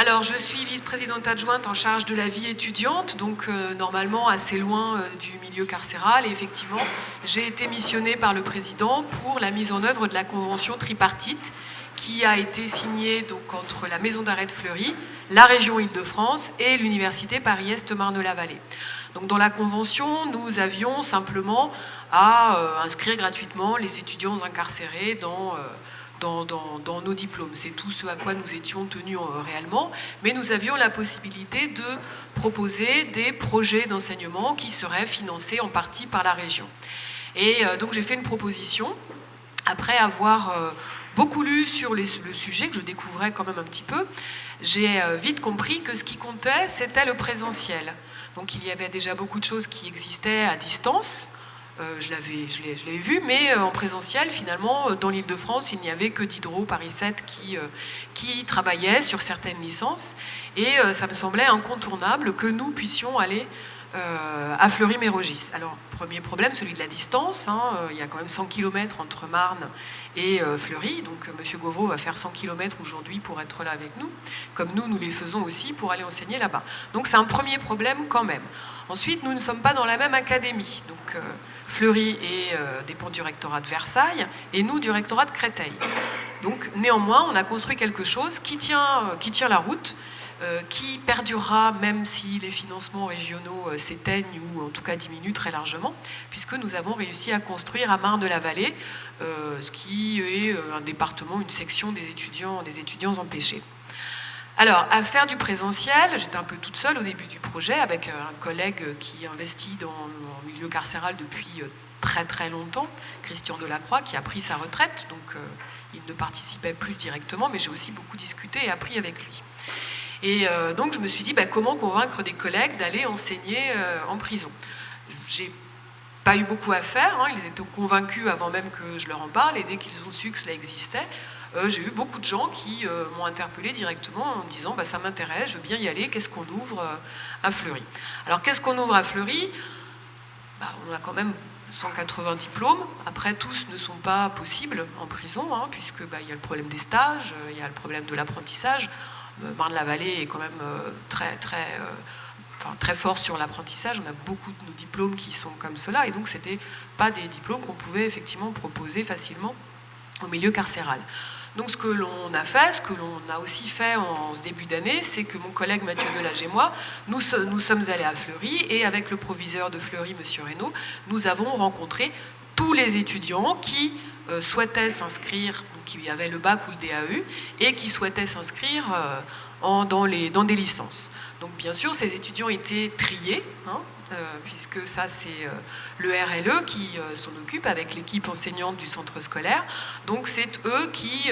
Alors, je suis vice-présidente adjointe en charge de la vie étudiante, donc normalement assez loin du milieu carcéral. Et effectivement, j'ai été missionnée par le président pour la mise en œuvre de la convention tripartite qui a été signée donc, entre la maison d'arrêt de Fleury, la région Île-de-France et l'université Paris-Est Marne-la-Vallée. Donc, dans la convention, nous avions simplement à inscrire gratuitement les étudiants incarcérés dans nos diplômes. C'est tout ce à quoi nous étions tenus réellement, mais nous avions la possibilité de proposer des projets d'enseignement qui seraient financés en partie par la région. Et donc j'ai fait une proposition, après avoir beaucoup lu sur le sujet, que je découvrais quand même un petit peu, j'ai vite compris que ce qui comptait, c'était le présentiel. Donc il y avait déjà beaucoup de choses qui existaient à distance, je l'avais vu, mais en présentiel, finalement, dans l'Île-de-France, il n'y avait que Diderot, Paris 7 qui travaillait sur certaines licences. Et ça me semblait incontournable que nous puissions aller à Fleury-Mérogis. Alors, premier problème, celui de la distance. Il y a quand même 100 km entre Marne et Fleury. Donc, M. Gauvreau va faire 100 km aujourd'hui pour être là avec nous, comme nous les faisons aussi pour aller enseigner là-bas. Donc, c'est un premier problème quand même. Ensuite, nous ne sommes pas dans la même académie. Donc, Fleury dépend du rectorat de Versailles et nous du rectorat de Créteil. Donc néanmoins, on a construit quelque chose qui tient la route, qui perdurera même si les financements régionaux s'éteignent ou en tout cas diminuent très largement, puisque nous avons réussi à construire à Marne-la-Vallée, ce qui est un département, une section des étudiants empêchés. Alors, à faire du présentiel, j'étais un peu toute seule au début du projet avec un collègue qui investit dans le milieu carcéral depuis très très longtemps, Christian Delacroix, qui a pris sa retraite, donc il ne participait plus directement, mais j'ai aussi beaucoup discuté et appris avec lui. Et donc je me suis dit, comment convaincre des collègues d'aller enseigner en prison ? J'ai pas eu beaucoup à faire, ils étaient convaincus avant même que je leur en parle, et dès qu'ils ont su que cela existait, j'ai eu beaucoup de gens qui m'ont interpellé directement en me disant ça m'intéresse, je veux bien y aller, qu'est-ce qu'on ouvre à Fleury ? Alors qu'est-ce qu'on ouvre à Fleury ? On a quand même 180 diplômes. Après, tous ne sont pas possibles en prison, puisque il y a le problème des stages, il y a le problème de l'apprentissage. Marne-la-Vallée est quand même très fort sur l'apprentissage. On a beaucoup de nos diplômes qui sont comme cela, et donc ce n'étaient pas des diplômes qu'on pouvait effectivement proposer facilement au milieu carcéral. Donc ce que l'on a fait, ce que l'on a aussi fait en ce début d'année, c'est que mon collègue Mathieu Delage et moi, nous sommes allés à Fleury, et avec le proviseur de Fleury, M. Reynaud, nous avons rencontré tous les étudiants qui souhaitaient s'inscrire, qui avaient le bac ou le DAE, et qui souhaitaient s'inscrire dans des licences. Donc bien sûr, ces étudiants étaient triés, puisque ça c'est le RLE qui s'en occupe avec l'équipe enseignante du centre scolaire. Donc c'est eux qui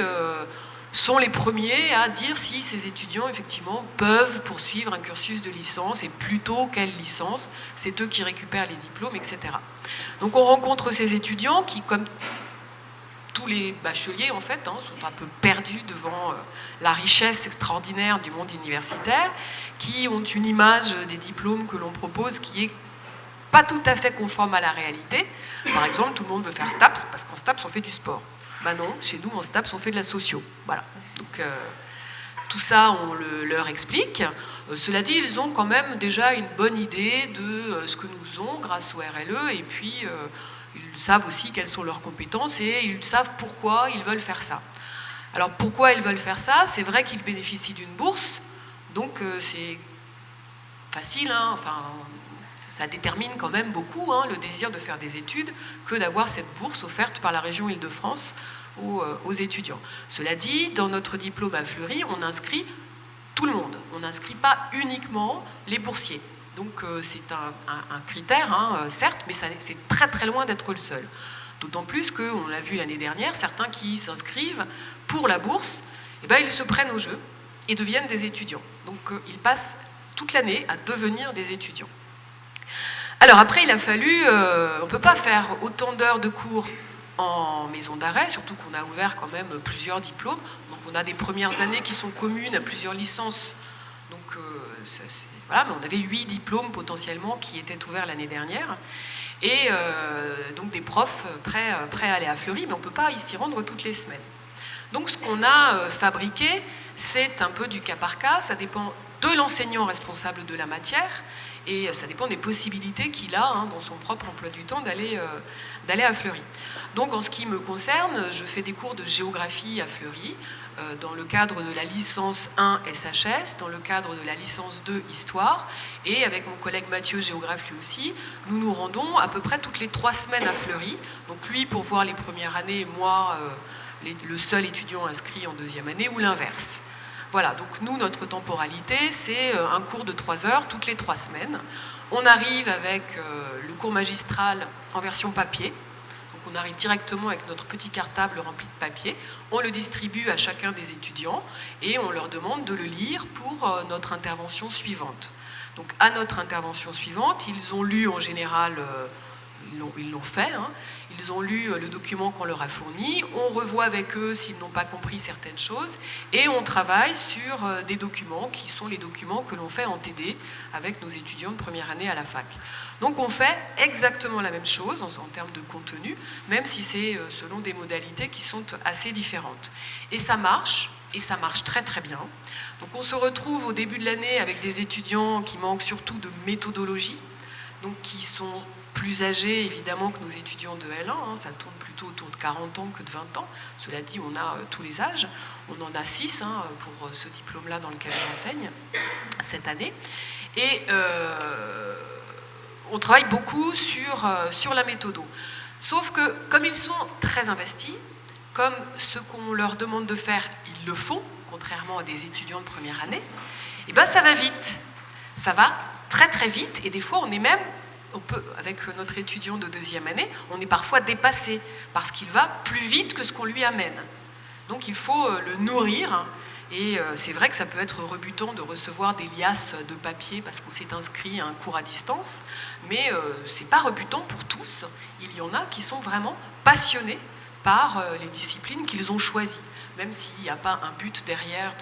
sont les premiers à dire si ces étudiants effectivement peuvent poursuivre un cursus de licence et plutôt quelle licence. C'est eux qui récupèrent les diplômes, etc. Donc on rencontre ces étudiants qui, comme tous les bacheliers en fait, sont un peu perdus devant la richesse extraordinaire du monde universitaire, qui ont une image des diplômes que l'on propose qui est pas tout à fait conforme à la réalité. Par exemple, tout le monde veut faire STAPS, parce qu'en STAPS on fait du sport. Non, chez nous en STAPS on fait de la socio. Voilà. Donc tout ça on leur explique. Cela dit, ils ont quand même déjà une bonne idée de ce que nous faisons grâce au RLE, et puis ils savent aussi quelles sont leurs compétences et ils savent pourquoi ils veulent faire ça. Alors pourquoi ils veulent faire ça ? C'est vrai qu'ils bénéficient d'une bourse, donc c'est facile, ça détermine quand même beaucoup le désir de faire des études que d'avoir cette bourse offerte par la région Île-de-France aux étudiants. Cela dit, dans notre diplôme à Fleury, on inscrit tout le monde. On n'inscrit pas uniquement les boursiers. Donc c'est un critère, certes, mais c'est très très loin d'être le seul. D'autant plus qu'on l'a vu l'année dernière, certains qui s'inscrivent pour la bourse, ils se prennent au jeu et deviennent des étudiants. Donc ils passent toute l'année à devenir des étudiants. Alors après, il a fallu, on ne peut pas faire autant d'heures de cours en maison d'arrêt, surtout qu'on a ouvert quand même plusieurs diplômes. Donc on a des premières années qui sont communes à plusieurs licences. Donc voilà, mais on avait 8 diplômes potentiellement qui étaient ouverts l'année dernière. Et donc des profs prêts à aller à Fleury, mais on ne peut pas s'y rendre toutes les semaines. Donc ce qu'on a fabriqué, c'est un peu du cas par cas, ça dépend de l'enseignant responsable de la matière, et ça dépend des possibilités qu'il a dans son propre emploi du temps d'aller à Fleury. Donc en ce qui me concerne, je fais des cours de géographie à Fleury, dans le cadre de la licence 1 SHS, dans le cadre de la licence 2 Histoire, et avec mon collègue Mathieu, géographe lui aussi, nous nous rendons à peu près toutes les 3 semaines à Fleury. Donc lui pour voir les premières années, et moi le seul étudiant inscrit en 2e année, ou l'inverse. Voilà, donc nous, notre temporalité, c'est un cours de 3 heures toutes les 3 semaines. On arrive avec le cours magistral en version papier. Donc on arrive directement avec notre petit cartable rempli de papier. On le distribue à chacun des étudiants et on leur demande de le lire pour notre intervention suivante. Donc à notre intervention suivante, ils ont lu en général... Ils l'ont fait, ils ont lu le document qu'on leur a fourni, on revoit avec eux s'ils n'ont pas compris certaines choses, et on travaille sur des documents qui sont les documents que l'on fait en TD avec nos étudiants de première année à la fac. Donc on fait exactement la même chose en termes de contenu, même si c'est selon des modalités qui sont assez différentes. Et ça marche très très bien. Donc on se retrouve au début de l'année avec des étudiants qui manquent surtout de méthodologie, donc qui sont plus âgés évidemment que nos étudiants de L1, ça tourne plutôt autour de 40 ans que de 20 ans. Cela dit, on a tous les âges, on en a 6 pour ce diplôme-là dans lequel j'enseigne cette année. Et on travaille beaucoup sur la méthodo. Sauf que comme ils sont très investis, comme ce qu'on leur demande de faire, ils le font, contrairement à des étudiants de première année, et ben ça va vite. Ça va très très vite, et des fois avec notre étudiant de 2e année, on est parfois dépassé parce qu'il va plus vite que ce qu'on lui amène. Donc il faut le nourrir, et c'est vrai que ça peut être rebutant de recevoir des liasses de papier parce qu'on s'est inscrit à un cours à distance, mais c'est pas rebutant pour tous. Il y en a qui sont vraiment passionnés par les disciplines qu'ils ont choisies, même s'il n'y a pas un but derrière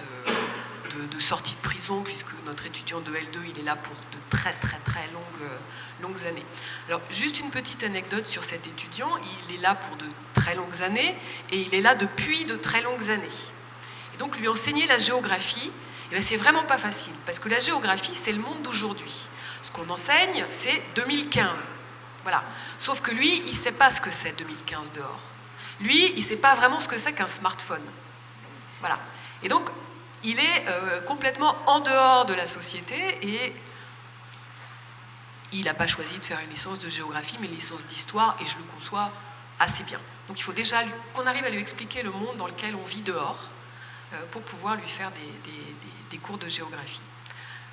de sortie de prison, puisque notre étudiant de L2, il est là pour de très très très longues années. Alors, juste une petite anecdote sur cet étudiant, il est là pour de très longues années, et il est là depuis de très longues années. Et donc, lui enseigner la géographie, c'est vraiment pas facile, parce que la géographie, c'est le monde d'aujourd'hui. Ce qu'on enseigne, c'est 2015. Voilà. Sauf que lui, il ne sait pas ce que c'est 2015 dehors. Lui, il ne sait pas vraiment ce que c'est qu'un smartphone. Voilà. Et donc, il est complètement en dehors de la société, et il n'a pas choisi de faire une licence de géographie, mais une licence d'histoire, et je le conçois assez bien. Donc il faut déjà qu'on arrive à lui expliquer le monde dans lequel on vit dehors, pour pouvoir lui faire des cours de géographie.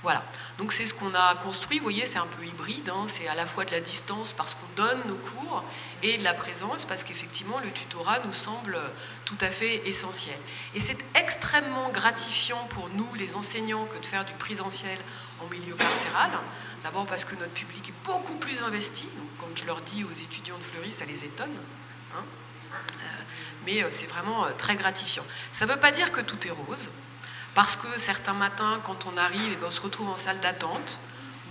Voilà, donc c'est ce qu'on a construit. Vous voyez, c'est un peu hybride, c'est à la fois de la distance parce qu'on donne nos cours, et de la présence parce qu'effectivement le tutorat nous semble tout à fait essentiel. Et c'est extrêmement gratifiant pour nous, les enseignants, que de faire du présentiel en milieu carcéral. D'abord parce que notre public est beaucoup plus investi. Donc, quand je leur dis aux étudiants de Fleury, ça les étonne. Mais c'est vraiment très gratifiant. Ça ne veut pas dire que tout est rose. Parce que certains matins, quand on arrive, on se retrouve en salle d'attente,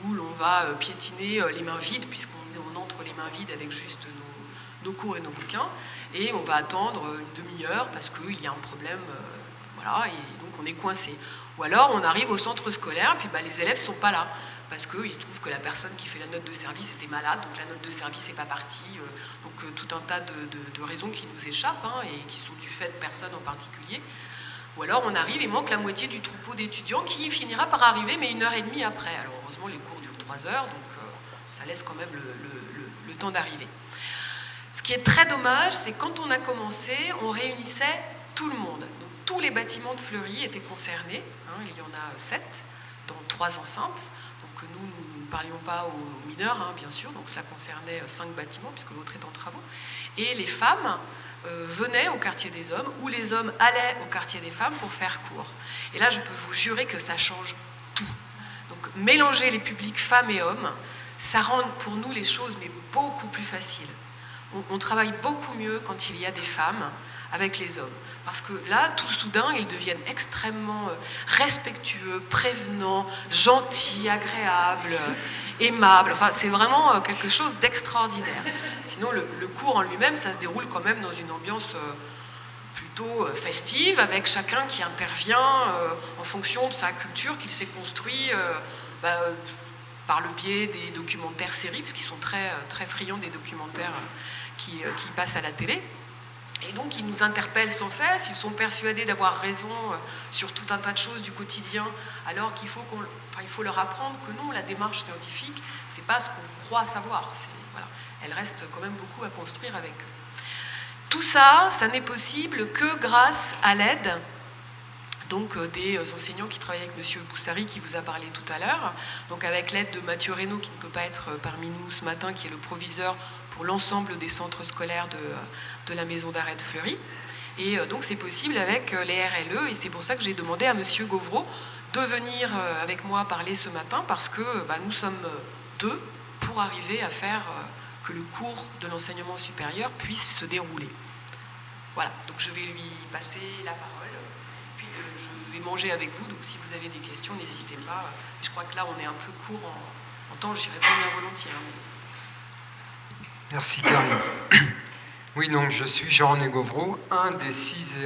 où l'on va piétiner les mains vides, puisqu'on entre les mains vides avec juste nos cours et nos bouquins, et on va attendre une demi-heure parce qu'il y a un problème, voilà, et donc on est coincé. Ou alors on arrive au centre scolaire, puis les élèves ne sont pas là, parce qu'il se trouve que la personne qui fait la note de service était malade, donc la note de service n'est pas partie, donc tout un tas de raisons qui nous échappent, et qui sont du fait de personnes en particulier. Ou alors on arrive et manque la moitié du troupeau d'étudiants qui finira par arriver, mais 1h30 après. Alors heureusement les cours durent 3 heures, donc ça laisse quand même le temps d'arriver. Ce qui est très dommage, c'est quand on a commencé, on réunissait tout le monde. Donc tous les bâtiments de Fleury étaient concernés, il y en a 7, dans 3 enceintes. Donc nous ne parlions pas aux mineurs, bien sûr, donc cela concernait 5 bâtiments, puisque l'autre est en travaux. Et les femmes venaient au quartier des hommes, ou les hommes allaient au quartier des femmes pour faire cours. Et là, je peux vous jurer que ça change tout. Donc, mélanger les publics femmes et hommes, ça rend pour nous les choses beaucoup plus faciles. On travaille beaucoup mieux quand il y a des femmes avec les hommes. Parce que là, tout soudain, ils deviennent extrêmement respectueux, prévenants, gentils, agréables, aimables. Enfin, c'est vraiment quelque chose d'extraordinaire. Sinon, le cours en lui-même, ça se déroule quand même dans une ambiance plutôt festive, avec chacun qui intervient en fonction de sa culture qu'il s'est construit par le biais des documentaires séries, parce qu'ils sont très, très friands des documentaires qui passent à la télé. Et donc ils nous interpellent sans cesse, ils sont persuadés d'avoir raison sur tout un tas de choses du quotidien, alors qu'il faut, il faut leur apprendre que non, la démarche scientifique, c'est pas ce qu'on croit savoir. Voilà, elle reste quand même beaucoup à construire avec eux. Tout ça, ça n'est possible que grâce à l'aide donc, des enseignants qui travaillent avec M. Boussari, qui vous a parlé tout à l'heure, donc avec l'aide de Mathieu Reynaud, qui ne peut pas être parmi nous ce matin, qui est le proviseur pour l'ensemble des centres scolaires de la maison d'arrêt de Fleury. Et donc c'est possible avec les RLE, et c'est pour ça que j'ai demandé à M. Gauvreau de venir avec moi parler ce matin, parce que nous sommes deux pour arriver à faire que le cours de l'enseignement supérieur puisse se dérouler. Voilà, donc je vais lui passer la parole, puis je vais manger avec vous, donc si vous avez des questions, n'hésitez pas. Je crois que là, on est un peu court en temps, j'y réponds bien volontiers. Merci Karine. Oui, donc je suis Jean-René Gauvreau, un des 6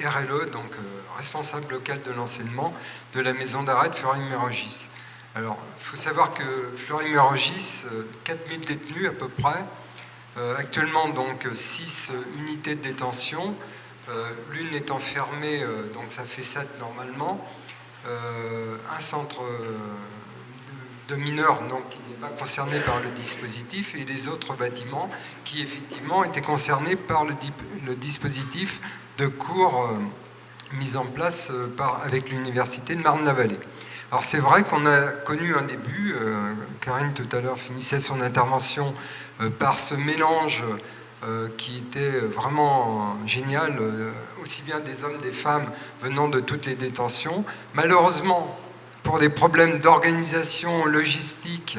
RLE, donc responsable local de l'enseignement de la maison d'arrêt de Fleury-Mérogis. Alors, il faut savoir que Fleury-Mérogis, 4000 détenus à peu près, actuellement donc 6 unités de détention, l'une étant fermée, donc ça fait 7 normalement, un centre de mineurs donc, qui n'est pas concerné par le dispositif, et les autres bâtiments qui effectivement étaient concernés par le dispositif de cours mis en place avec l'université de Marne-la-Vallée. Alors c'est vrai qu'on a connu un début, Karine tout à l'heure finissait son intervention par ce mélange qui était vraiment génial, aussi bien des hommes, des femmes venant de toutes les détentions. Malheureusement, pour des problèmes d'organisation logistique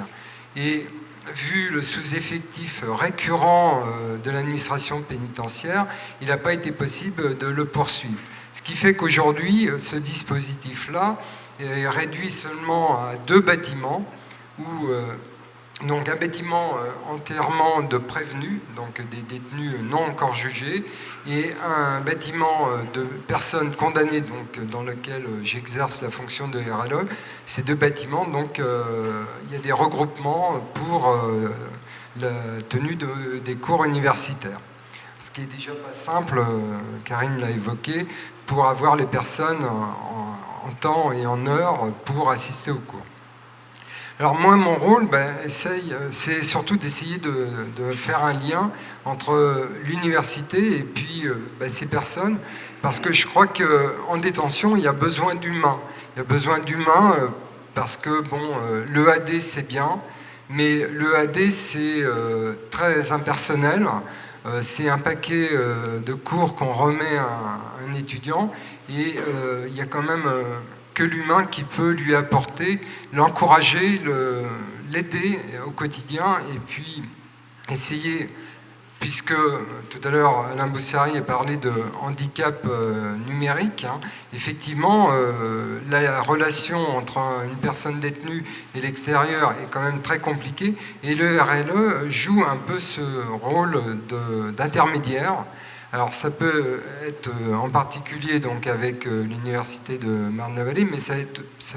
et vu le sous-effectif récurrent de l'administration pénitentiaire, il n'a pas été possible de le poursuivre. Ce qui fait qu'aujourd'hui, ce dispositif-là est réduit seulement à 2 bâtiments, où donc un bâtiment entièrement de prévenus, donc des détenus non encore jugés, et un bâtiment de personnes condamnées, donc dans lequel j'exerce la fonction de RLE. Ces 2 bâtiments, donc il y a des regroupements pour la tenue des cours universitaires. Ce qui est déjà pas simple, Karine l'a évoqué, pour avoir les personnes en temps et en heure pour assister au cours. Alors moi, mon rôle, c'est surtout d'essayer de faire un lien entre l'université et puis ces personnes, parce que je crois qu'en détention, il y a besoin d'humains. Il y a besoin d'humains parce que, l'EAD, c'est bien, mais l'EAD, c'est très impersonnel. C'est un paquet de cours qu'on remet à un étudiant, et il y a quand même que l'humain qui peut lui apporter, l'encourager, l'aider au quotidien, et puis essayer, puisque tout à l'heure Alain Boussari a parlé de handicap numérique, effectivement la relation entre une personne détenue et l'extérieur est quand même très compliquée, et le RLE joue un peu ce rôle d'intermédiaire. Alors ça peut être en particulier donc avec l'université de Marne-la-Vallée, mais ça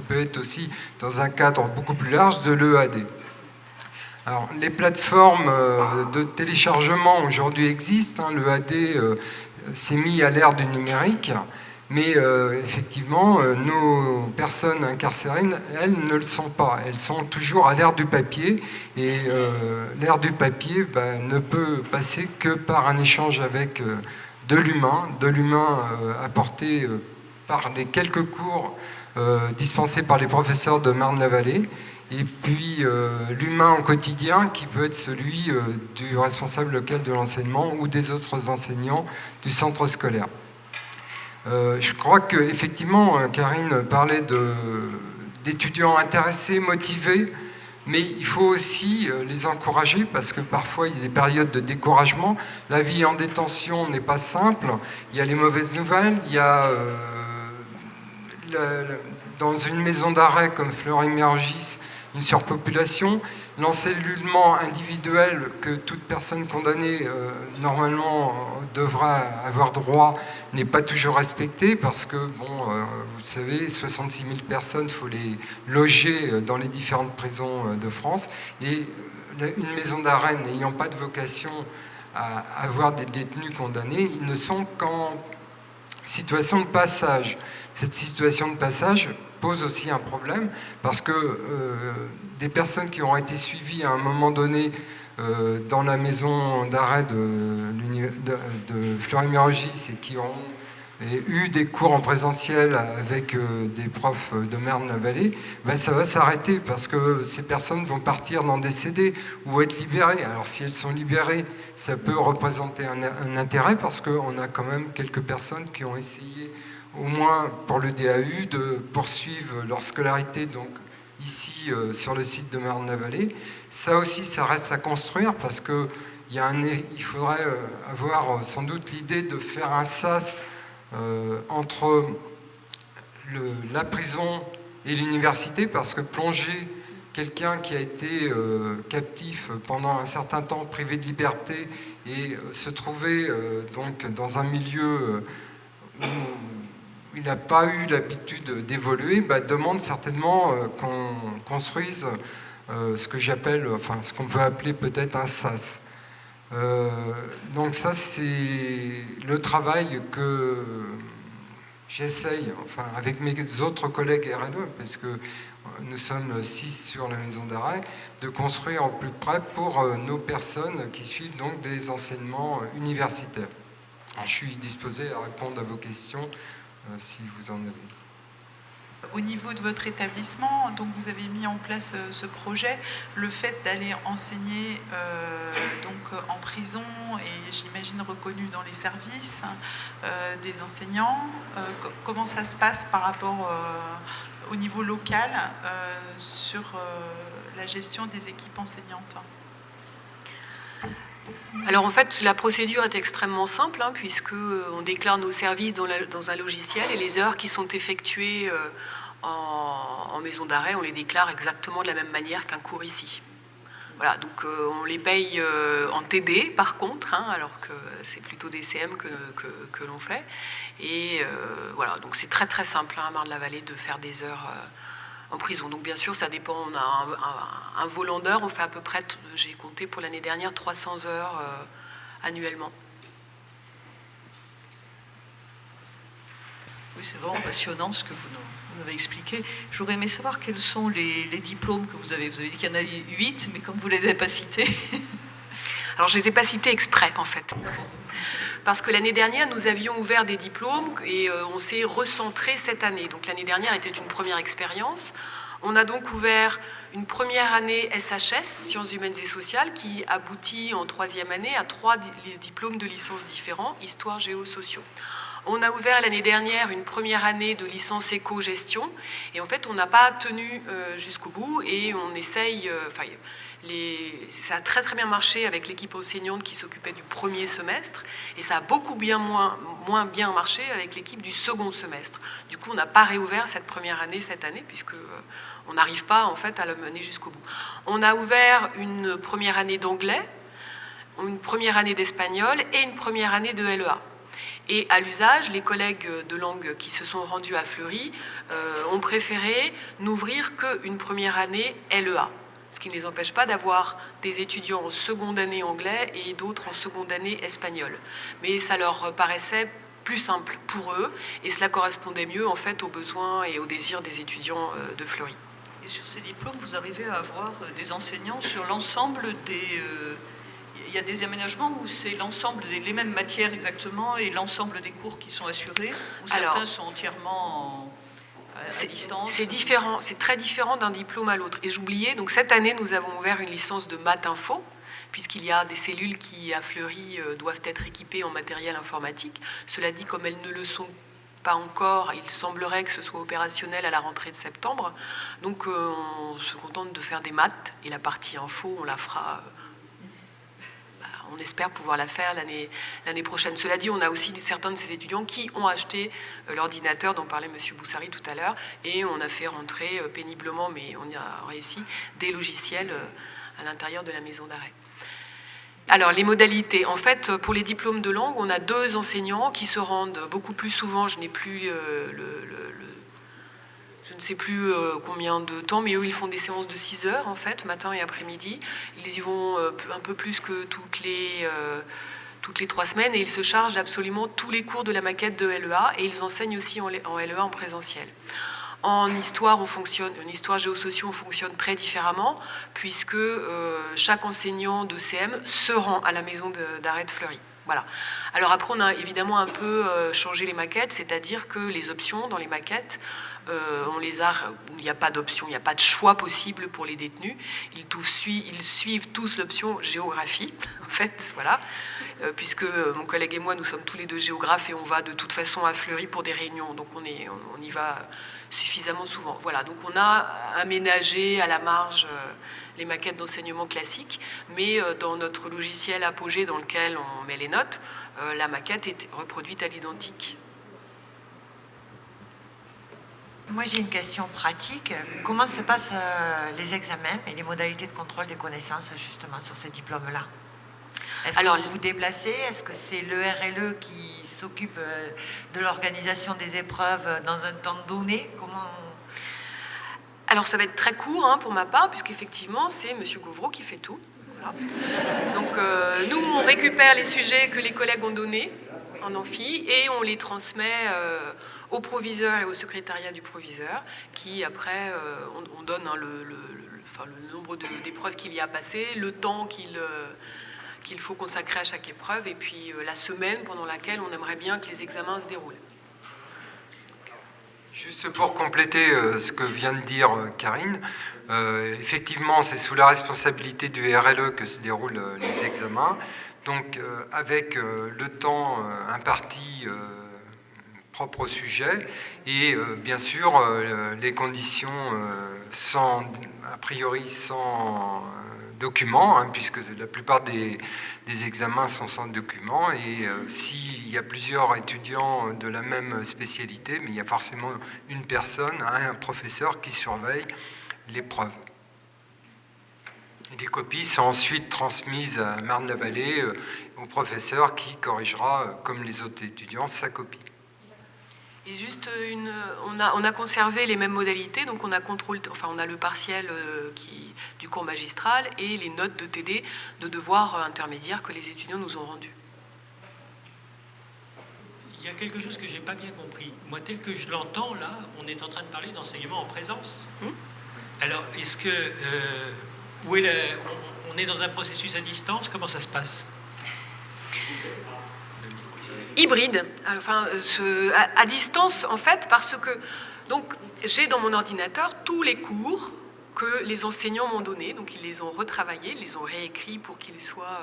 peut être aussi dans un cadre beaucoup plus large de l'EAD. Alors les plateformes de téléchargement aujourd'hui existent, l'EAD s'est mis à l'ère du numérique, mais effectivement nos personnes incarcérées, elles ne le sont pas, elles sont toujours à l'ère du papier, et l'ère du papier ne peut passer que par un échange avec de l'humain apporté par les quelques cours dispensés par les professeurs de Marne-la-Vallée, et puis l'humain au quotidien qui peut être celui du responsable local de l'enseignement ou des autres enseignants du centre scolaire. Je crois qu'effectivement, Karine parlait d'étudiants intéressés, motivés, mais il faut aussi les encourager, parce que parfois il y a des périodes de découragement. La vie en détention n'est pas simple, il y a les mauvaises nouvelles, il y a dans une maison d'arrêt comme Fleury-Mérogis une surpopulation. L'encellulement individuel que toute personne condamnée normalement devra avoir droit n'est pas toujours respecté parce que, bon, vous savez, 66 000 personnes, il faut les loger dans les différentes prisons de France. Et une maison d'arrêt n'ayant pas de vocation à avoir des détenus condamnés, ils ne sont qu'en situation de passage. Cette situation de passage pose aussi un problème parce que des personnes qui ont été suivies à un moment donné dans la maison d'arrêt de Fleury-Mérogis et qui ont eu des cours en présentiel avec des profs de Marne-la-Vallée, ben ça va s'arrêter parce que ces personnes vont partir dans des CD ou être libérées. Alors si elles sont libérées, ça peut représenter un intérêt parce qu'on a quand même quelques personnes qui ont essayé, au moins pour le DAU, de poursuivre leur scolarité donc ici sur le site de Marne-la-Vallée. Ça aussi, ça reste à construire parce que il faudrait avoir sans doute l'idée de faire un sas entre la prison et l'université, parce que plonger quelqu'un qui a été captif pendant un certain temps, privé de liberté, et se trouver donc dans un milieu où il n'a pas eu l'habitude d'évoluer, bah, demande certainement qu'on construise ce que j'appelle, enfin ce qu'on peut appeler peut-être un sas. Donc ça, c'est le travail que j'essaye, enfin avec mes autres collègues RLE, parce que nous sommes 6 sur la maison d'arrêt, de construire au plus près pour nos personnes qui suivent donc des enseignements universitaires. Alors, je suis disposé à répondre à vos questions si vous en avez. Au niveau de votre établissement, donc vous avez mis en place ce projet, le fait d'aller enseigner donc en prison et j'imagine reconnu dans les services des enseignants, comment ça se passe par rapport au niveau local sur la gestion des équipes enseignantes? Alors en fait, la procédure est extrêmement simple, puisqu'on déclare nos services dans un logiciel et les heures qui sont effectuées en maison d'arrêt, on les déclare exactement de la même manière qu'un cours ici. Voilà, donc on les paye en TD par contre, alors que c'est plutôt des CM que l'on fait. Et voilà, donc c'est très très simple à Marne-la-Vallée de faire des heures en prison. Donc bien sûr, ça dépend, on a un volant d'heures, on fait à peu près, j'ai compté pour l'année dernière, 300 heures annuellement. Oui, c'est vraiment passionnant ce que vous nous avez expliqué. J'aurais aimé savoir quels sont les diplômes que vous avez. Vous avez dit qu'il y en a 8, mais comme vous ne les avez pas cités... Alors je ne les ai pas cités exprès, en fait. Parce que l'année dernière, nous avions ouvert des diplômes et on s'est recentré cette année. Donc l'année dernière était une première expérience. On a donc ouvert une première année SHS, Sciences humaines et sociales, qui aboutit en troisième année à 3 diplômes de licence différents, histoire, géo, sociaux. On a ouvert l'année dernière une première année de licence éco-gestion et en fait on n'a pas tenu jusqu'au bout et on essaye, ça a très très bien marché avec l'équipe enseignante qui s'occupait du premier semestre et ça a beaucoup moins bien marché avec l'équipe du second semestre. Du coup on n'a pas réouvert cette première année cette année puisque on n'arrive pas en fait à le mener jusqu'au bout. On a ouvert une première année d'anglais, une première année d'espagnol et une première année de LEA. Et à l'usage, les collègues de langue qui se sont rendus à Fleury ont préféré n'ouvrir qu'une première année LEA, ce qui ne les empêche pas d'avoir des étudiants en seconde année anglais et d'autres en seconde année espagnol. Mais ça leur paraissait plus simple pour eux et cela correspondait mieux en fait aux besoins et aux désirs des étudiants de Fleury. Et sur ces diplômes, vous arrivez à avoir des enseignants sur l'ensemble des... Il y a des aménagements où c'est l'ensemble les mêmes matières exactement et l'ensemble des cours qui sont assurés, ou certains sont entièrement à distance? C'est différent, c'est très différent d'un diplôme à l'autre. Et j'oubliais, donc cette année, nous avons ouvert une licence de maths info, puisqu'il y a des cellules qui, à Fleury, doivent être équipées en matériel informatique. Cela dit, comme elles ne le sont pas encore, il semblerait que ce soit opérationnel à la rentrée de septembre. Donc on se contente de faire des maths, et la partie info, on la fera... on espère pouvoir la faire l'année prochaine. Cela dit, on a aussi certains de ces étudiants qui ont acheté l'ordinateur dont parlait M. Boussary tout à l'heure, et on a fait rentrer péniblement, mais on y a réussi, des logiciels à l'intérieur de la maison d'arrêt. Alors, les modalités. En fait, pour les diplômes de langue, on a 2 enseignants qui se rendent beaucoup plus souvent. Je n'ai plus je ne sais plus combien de temps, mais eux, ils font des séances de 6 heures, en fait, matin et après-midi. Ils y vont un peu plus que toutes les 3 semaines, et ils se chargent d'absolument tous les cours de la maquette de LEA, et ils enseignent aussi en LEA en présentiel. En histoire, en histoire géosociaux, on fonctionne très différemment, puisque chaque enseignant de CM se rend à la maison d'arrêt de Fleury. Voilà. Alors après, on a évidemment un peu changé les maquettes, c'est-à-dire que les options dans les maquettes, il n'y a pas d'option, il n'y a pas de choix possible pour les détenus. Ils suivent tous l'option géographie, en fait, voilà. Puisque mon collègue et moi, nous sommes tous les 2 géographes et on va de toute façon à Fleury pour des réunions, donc on y va suffisamment souvent. Voilà, donc on a aménagé à la marge les maquettes d'enseignement classiques, mais dans notre logiciel Apogée dans lequel on met les notes, la maquette est reproduite à l'identique. Moi, j'ai une question pratique. Comment se passent les examens et les modalités de contrôle des connaissances, justement, sur ces diplômes-là? Est-ce que vous vous déplacez? Est-ce que c'est le RLE qui s'occupe de l'organisation des épreuves dans un temps donné? Alors, ça va être très court pour ma part, puisqu'effectivement, c'est M. Gauvreau qui fait tout. Voilà. Donc, nous, on récupère les sujets que les collègues ont donnés en amphi et on les transmet au proviseur et au secrétariat du proviseur, qui après, on donne le nombre d'épreuves qu'il y a passé, le temps qu'il faut consacrer à chaque épreuve, et puis la semaine pendant laquelle on aimerait bien que les examens se déroulent. Juste pour compléter ce que vient de dire Karine, effectivement, c'est sous la responsabilité du RLE que se déroulent les examens. Donc, avec le temps imparti propre au sujet et bien sûr les conditions a priori sans documents, puisque la plupart des examens sont sans documents, et s'il y a plusieurs étudiants de la même spécialité, mais il y a forcément une personne, un professeur qui surveille l'épreuve. Les copies sont ensuite transmises à Marne-la-Vallée au professeur qui corrigera, comme les autres étudiants, sa copie. Et juste, on a conservé les mêmes modalités, donc on a le partiel du cours magistral et les notes de TD de devoirs intermédiaires que les étudiants nous ont rendus. Il y a quelque chose que je n'ai pas bien compris. Moi, tel que je l'entends, là, on est en train de parler d'enseignement en présence. Alors, est-ce que... on est dans un processus à distance? Comment ça se passe? Hybride, à distance en fait, parce que donc j'ai dans mon ordinateur tous les cours que les enseignants m'ont donnés, donc ils les ont retravaillés, ils les ont réécrits pour qu'ils soient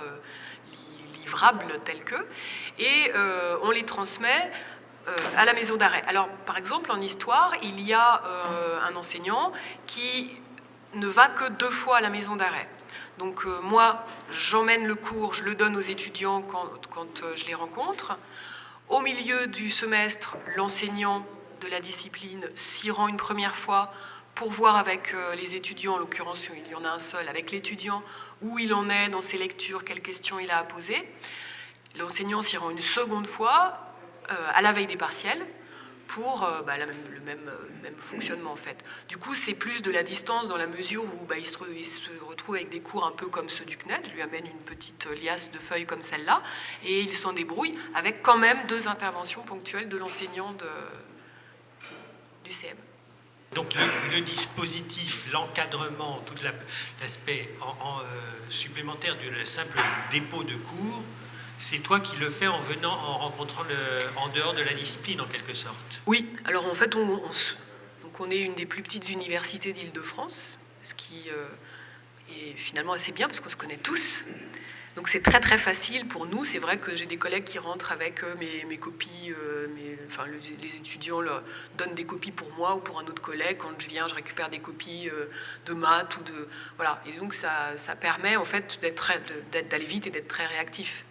livrables tels que, et on les transmet à la maison d'arrêt. Alors par exemple en histoire, il y a un enseignant qui ne va que 2 fois à la maison d'arrêt. Donc moi, j'emmène le cours, je le donne aux étudiants quand je les rencontre. Au milieu du semestre, l'enseignant de la discipline s'y rend une première fois pour voir avec les étudiants, en l'occurrence il y en a un seul, avec l'étudiant où il en est dans ses lectures, quelles questions il a à poser. L'enseignant s'y rend une seconde fois à la veille des partiels pour le même fonctionnement en fait. Du coup, c'est plus de la distance dans la mesure où il se retrouve avec des cours un peu comme ceux du CNED. Je lui amène une petite liasse de feuilles comme celle-là et il s'en débrouille avec quand même 2 interventions ponctuelles de l'enseignant du CM. Donc le dispositif, l'encadrement, tout l'aspect supplémentaire du simple dépôt de cours, c'est toi qui le fais en rencontrant en dehors de la discipline, en quelque sorte. Oui, alors en fait, on est une des plus petites universités d'Île-de-France, Et finalement, c'est bien parce qu'on se connaît tous. Donc c'est très très facile pour nous. C'est vrai que j'ai des collègues qui rentrent avec mes copies, les étudiants leur donnent des copies pour moi ou pour un autre collègue. Quand je viens, je récupère des copies de maths ou de... Voilà. Et donc ça permet en fait d'aller vite et d'être très réactif.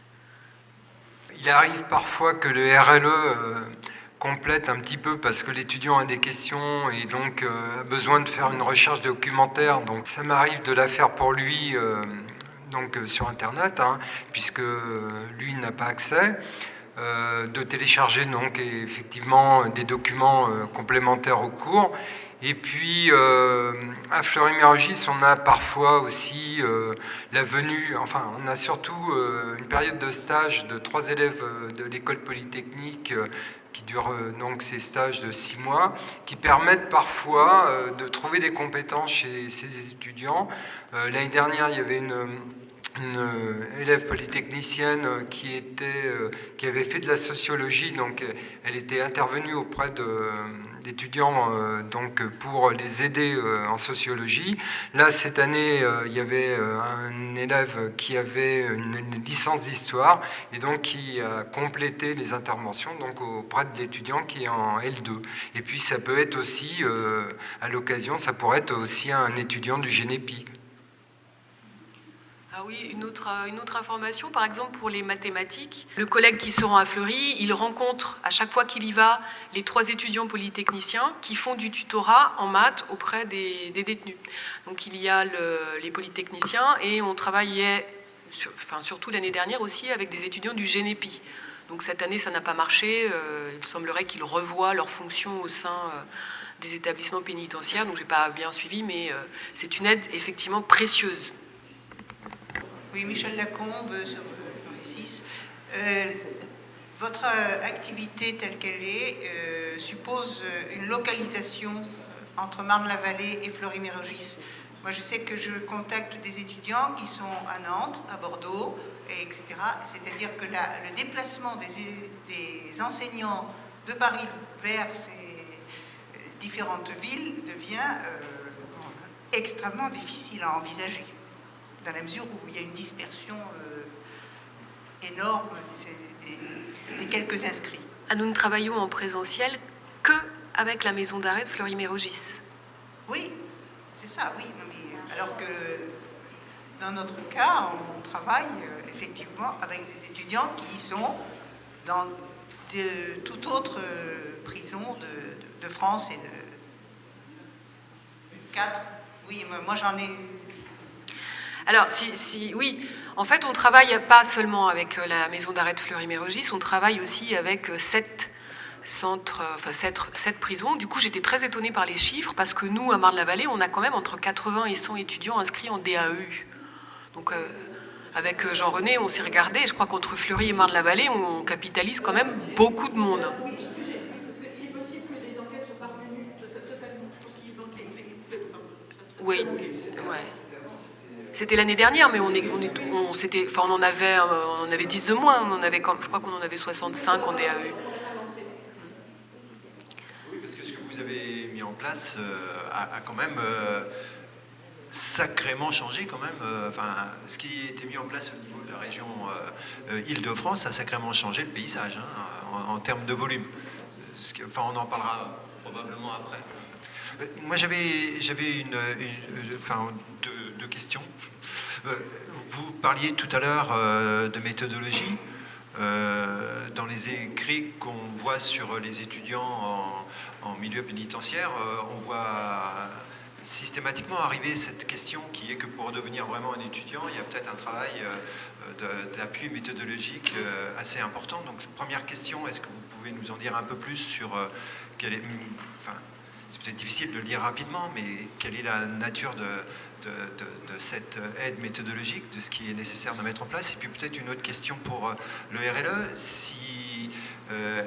Il arrive parfois que le RLE complète un petit peu parce que l'étudiant a des questions et donc a besoin de faire une recherche documentaire. Donc ça m'arrive de la faire pour lui donc, sur Internet, puisque lui n'a pas accès. De télécharger donc effectivement des documents complémentaires au cours. Et puis à Fleury-Mérogis, on a parfois aussi la venue, enfin on a surtout une période de stage de 3 élèves de l'école polytechnique qui durent donc ces stages de 6 mois, qui permettent parfois de trouver des compétences chez ces étudiants. L'année dernière, il y avait une élève polytechnicienne qui avait fait de la sociologie, donc elle était intervenue auprès d'étudiants donc pour les aider en sociologie. Là, cette année, il y avait un élève qui avait une licence d'histoire et donc qui a complété les interventions donc auprès de l'étudiant qui est en L2. Et puis ça peut être aussi, à l'occasion, ça pourrait être aussi un étudiant du Génépi. Ah oui, une autre information, par exemple pour les mathématiques. Le collègue qui se rend à Fleury, il rencontre à chaque fois qu'il y va les 3 étudiants polytechniciens qui font du tutorat en maths auprès des détenus. Donc il y a les polytechniciens et on travaillait, surtout l'année dernière aussi, avec des étudiants du Génépi. Donc cette année ça n'a pas marché, il semblerait qu'ils revoient leurs fonctions au sein des établissements pénitentiaires, donc je n'ai pas bien suivi, mais c'est une aide effectivement précieuse. Oui, Michel Lacombe, sur Paris 6. Votre activité telle qu'elle est suppose une localisation entre Marne-la-Vallée et Fleury-Mérogis. Moi, je sais que je contacte des étudiants qui sont à Nantes, à Bordeaux, etc. C'est-à-dire que le déplacement des enseignants de Paris vers ces différentes villes devient extrêmement difficile à envisager, dans la mesure où il y a une dispersion énorme des quelques inscrits. Nous ne travaillons en présentiel que avec la maison d'arrêt de Fleury-Mérogis. Oui, c'est ça, oui. Alors que dans notre cas, on travaille effectivement avec des étudiants qui sont dans toute autre prison de France et de 4. Oui, moi j'en ai... Alors, oui, en fait, on travaille pas seulement avec la maison d'arrêt de Fleury-Mérogis, on travaille aussi avec 7 prisons. Du coup, j'étais très étonnée par les chiffres, parce que nous, à Marne-la-Vallée, on a quand même entre 80 et 100 étudiants inscrits en DAEU. Donc, avec Jean-René, on s'est regardé, je crois qu'entre Fleury et Marne-la-Vallée, on capitalise quand même beaucoup de monde. Oui, ouais. C'était l'année dernière, mais on en avait 10 de moins. Je crois qu'on en avait 65 en DAE. Oui, parce que ce que vous avez mis en place a quand même sacrément changé quand même. Ce qui était mis en place au niveau de la région Île-de-France a sacrément changé le paysage en termes de volume. On en parlera probablement après. Moi, j'avais deux questions. Vous parliez tout à l'heure de méthodologie. Dans les écrits qu'on voit sur les étudiants en milieu pénitentiaire, on voit systématiquement arriver cette question qui est que pour devenir vraiment un étudiant, il y a peut-être un travail d'appui méthodologique assez important. Donc, première question, est-ce que vous pouvez nous en dire un peu plus sur quelle est... C'est peut-être difficile de le dire rapidement, mais quelle est la nature de cette aide méthodologique, de ce qui est nécessaire de mettre en place? Et puis peut-être une autre question pour le RLE.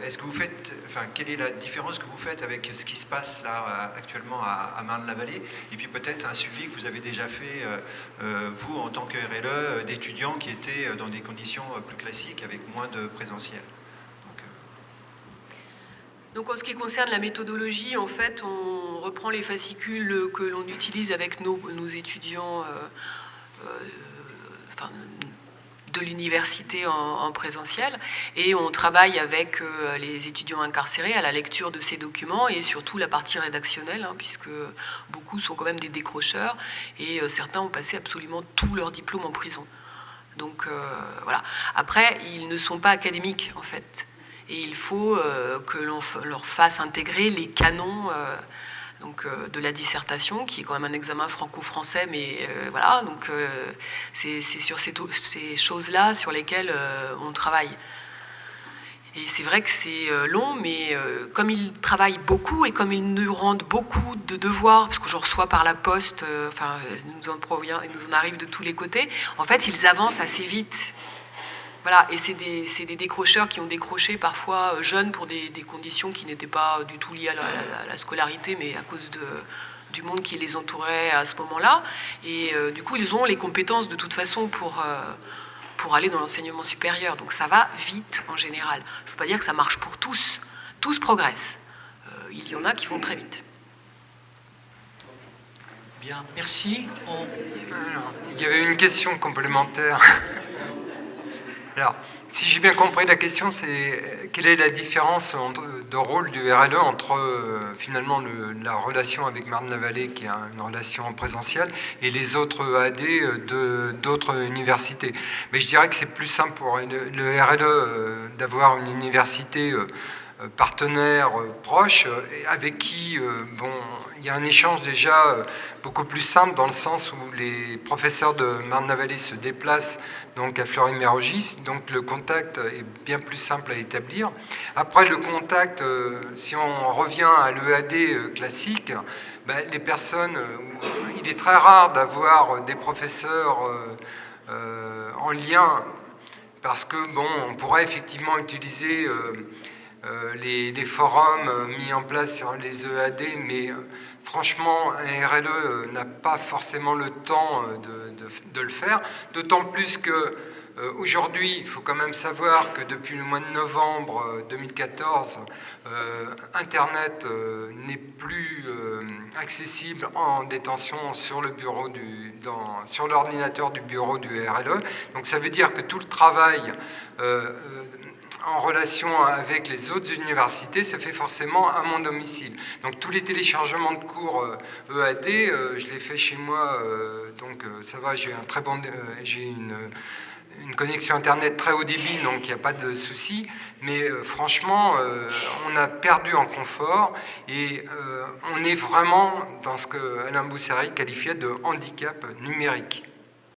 Est-ce que vous faites, quelle est la différence que vous faites avec ce qui se passe là actuellement à Marne-la-Vallée? Et puis peut-être un suivi que vous avez déjà fait, vous, en tant que RLE, d'étudiants qui étaient dans des conditions plus classiques avec moins de présentiel. Donc en ce qui concerne la méthodologie, en fait, on reprend les fascicules que l'on utilise avec nos étudiants de l'université en présentiel, et on travaille avec les étudiants incarcérés à la lecture de ces documents et surtout la partie rédactionnelle, puisque beaucoup sont quand même des décrocheurs et certains ont passé absolument tout leur diplôme en prison. Donc voilà. Après, ils ne sont pas académiques en fait, et il faut que l'on leur fasse intégrer les canons de la dissertation, qui est quand même un examen franco-français, mais voilà, donc c'est sur ces choses-là sur lesquelles on travaille. Et c'est vrai que c'est long, mais comme ils travaillent beaucoup et comme ils nous rendent beaucoup de devoirs, parce que je reçois par la poste, il nous en arrive de tous les côtés, en fait, ils avancent assez vite. Voilà, et c'est des décrocheurs qui ont décroché parfois jeunes pour des conditions qui n'étaient pas du tout liées à la scolarité, mais à cause du monde qui les entourait à ce moment-là. Et du coup, ils ont les compétences de toute façon pour aller dans l'enseignement supérieur. Donc ça va vite en général. Je ne veux pas dire que ça marche pour tous. Tous progressent. Il y en a qui vont très vite. Bien, merci. Il y avait une question complémentaire. Alors, si j'ai bien compris la question, c'est quelle est la différence de rôle du RLE entre finalement la relation avec Marne-la-Vallée, qui est une relation présentielle, et les autres EAD d'autres universités. Mais je dirais que c'est plus simple pour le RLE d'avoir une université partenaire proche, avec qui il y a un échange déjà beaucoup plus simple, dans le sens où les professeurs de Marne-la-Vallée se déplacent donc à Fleury-Mérogis, donc le contact est bien plus simple à établir. Après, le contact, si on revient à l'EAD classique, les personnes, il est très rare d'avoir des professeurs en lien, parce que on pourrait effectivement utiliser les forums mis en place sur les EAD, mais franchement, un RLE n'a pas forcément le temps de le faire, d'autant plus que aujourd'hui, il faut quand même savoir que depuis le mois de novembre 2014, Internet n'est plus accessible en détention sur le bureau sur l'ordinateur du bureau du RLE. Donc ça veut dire que tout le travail en relation avec les autres universités se fait forcément à mon domicile. Donc tous les téléchargements de cours EAD, je les fais chez moi, donc ça va, j'ai une connexion Internet très haut débit, donc il n'y a pas de souci. Mais franchement, on a perdu en confort et on est vraiment dans ce que Alain Boussary qualifiait de handicap numérique.